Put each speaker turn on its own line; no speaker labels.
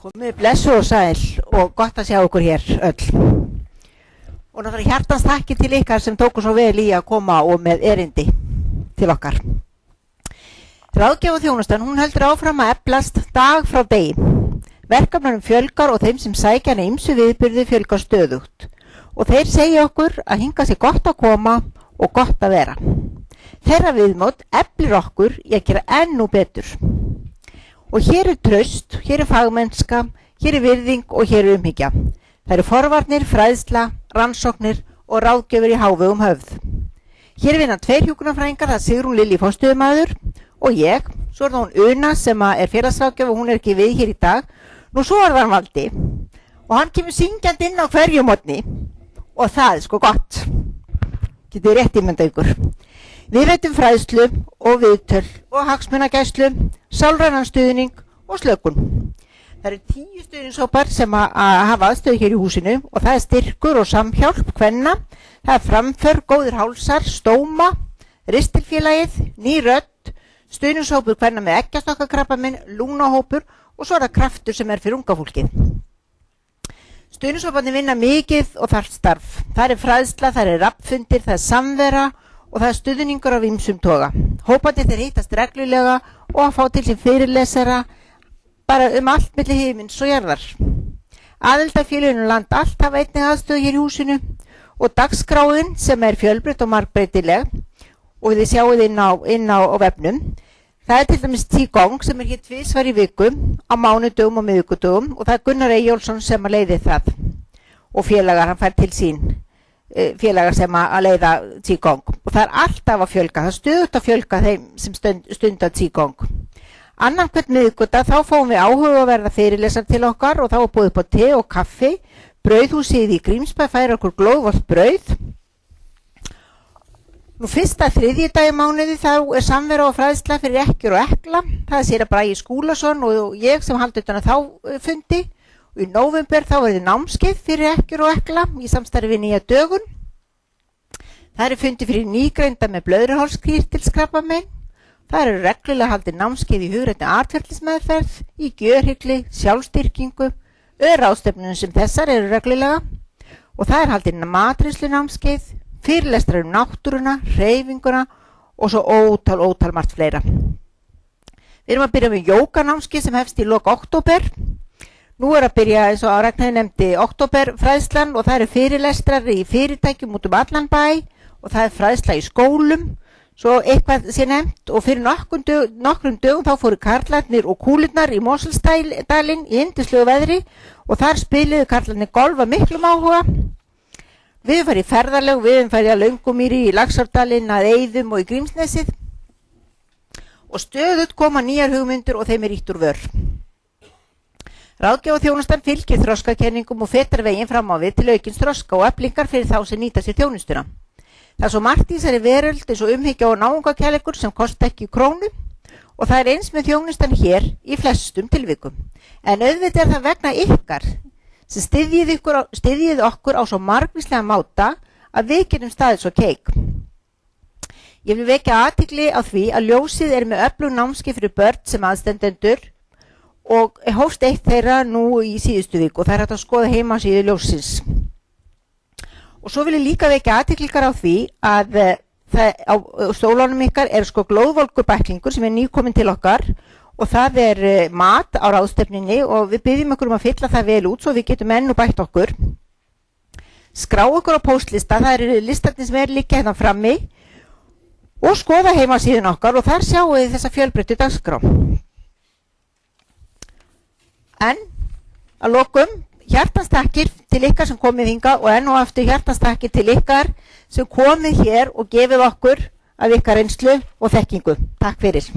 Komið blessuð og sæl og gott að sjá okkur hér öll. Og náttúrulega hjartans þakkir til ykkar sem tóku svo vel í að koma og með erindi til okkar. Ráðgjafaþjónustan, hún heldur áfram að eflast dag frá degi. Verkefnunum fjölgar og þeim sem sækja hana ýmsu viðburði fjölgar stöðugt. Og þeir segja okkur að hingað sé gott að koma og gott að vera. Þeirra viðmót eflir okkur í að gera ennú betur. Og hér traust, hér fagmennska, hér virðing og hér umhyggja. Það eru forvarnir, fræðsla, rannsóknir og ráðgjöfur í hávegum höfð. Hér vinna 2 hjúkrunarfræðingar, það Sigrún Lilli forstöðumaður og ég, svo það hún Una sem er félagsráðgjöf og hún ekki við hér í dag. Nú svo það hann Valdi og hann kemur syngjandi inn á hverju morgni og það er sko gott. Getið rétt ímynda ykkur. Við veitum fræðslu og viðtöl og hagsmunagæslu, sálrænan stuðning og slökun. Það eru 10 stuðningshópar sem að hafa aðstöðu hér í húsinu og það er styrkur og samhjálp kvenna, það er framför, góðir hálsar, stóma, ristilfélagið, ný rödd, stuðningshópur kvenna með eggjastokkakrabbamein, lungnahópur og svo er það kraftur sem er fyrir unga fólkið. Stuðningshóparnir vinna mikið og þarft starf. Það er fræðsla, það er rappfundir, það er samvera og það er stuðningur af ýmsum toga. Hóparnir þeir hittast reglulega og að fá til sem fyrirlesara bara allt milli himins og jarðar. Aðildafélögin land allt hafa einnig aðstöðu hér í húsinu og dagskráin sem er fjölbreytt og margbreytileg og þið sjáuð inn á vefnum. Það er til dæmis Qigong sem er hér 2 í viku á mánudögum og miðvikudögum og það er Gunnar Eyjólfsson sem að leiði það og félagar, hann fær til sín félagar sem að leiða Qigong og það er alltaf að fjölga, það er stöðugt að fjölga þeim sem stunda Qigong. Annan hvern miðvikudag þá fáum við áhugaverða fyrirlesar til okkar og þá er boðið upp á te og kaffi. Brauðhúsið í Grímsbæ fær okkur glóðvolgt brauð. Nú fyrsta þriðjudag í mánuði þá er samvera og fræðsla fyrir ekkjur og ekla. Það er séra Bragi Skúlason og ég sem haldi utan að þá fundi. Og í nóvember þá verður námskeið fyrir ekkjur og ekla í samstarfi við Nýja Dögun. Það eru fundi fyrir nýgreinda með blöðruhálskirtilskrabbamein. Það eru reglulega haldið námskeið í hugrænni atferlismeðferð, í gjörhygli, sjálfstyrkingu. Ráðstefnunum sem þessar eru reglulega og það er haldið matreiðslunámskeið, fyrirlestrar náttúruna, hreyfinguna og svo ótal margt fleira. Við erum að byrja með jóganámskeið sem hefst í lok október. Nú er að byrja eins og Ragnheiður nefndi októberfræðslan og það eru fyrirlestrar í fyrirtækjum út allan bæ og það er fræðsla í skólum. Svo eitthvað sé nefnt og fyrir nokkrum dögum þá fóru karlarnir og kúlurnar í Mosfellsdalinn í yndislegu veðri og þar spiluðu karlarnir golf af miklum áhuga. Við höfum farið í ferðalög, við höfum farið að Löngumýri, í Laxárdalinn, að Eiðum og í Grímsnesið og stöðugt koma nýjar hugmyndir og þeim er ýtt úr vör. Ráðgjafaþjónustan fylgir þroskakenningum og fetar veginn fram á við til aukins þroska og eflingar fyrir þá sem nýta sér þjónustuna. Það er svo margt í þessari veröld eins og umhyggja og náungakærleikur sem kosta ekki krónu og það er eins með þjónustan hér í flestum tilvikum. En auðvitað er það vegna ykkar sem styðjið okkur á svo margvíslega máta að við getum staðið svo keik. Ég vil vekja athygli á því að ljósið er með öflug námskeið fyrir börn sem aðstendendur og hófst eitt þeirra nú í síðustu viku og það er hægt að skoða heimasíðu ljósins. Og svo vil ég líka vekja athygli ykkar á því að á stólunum ykkar er sko glóðvolgur bæklingur sem er nýkominn til okkar og það er mat á ráðstefninni og við byggjum okkur að fylla það vel út svo við getum enn og bætt okkur. Skrá okkur á póstlista, það eru listarnir sem liggja hérna frammi og skoða heimasíðun okkar og þar sjáum við þessa fjölbreyttu dagskrá. En að lokum hjartans takkir til ykkar sem komið hingað og enn og aftur hjartans takkir til ykkar sem komið hér og gefið okkur af ykkar reynslu og þekkingu. Takk fyrir.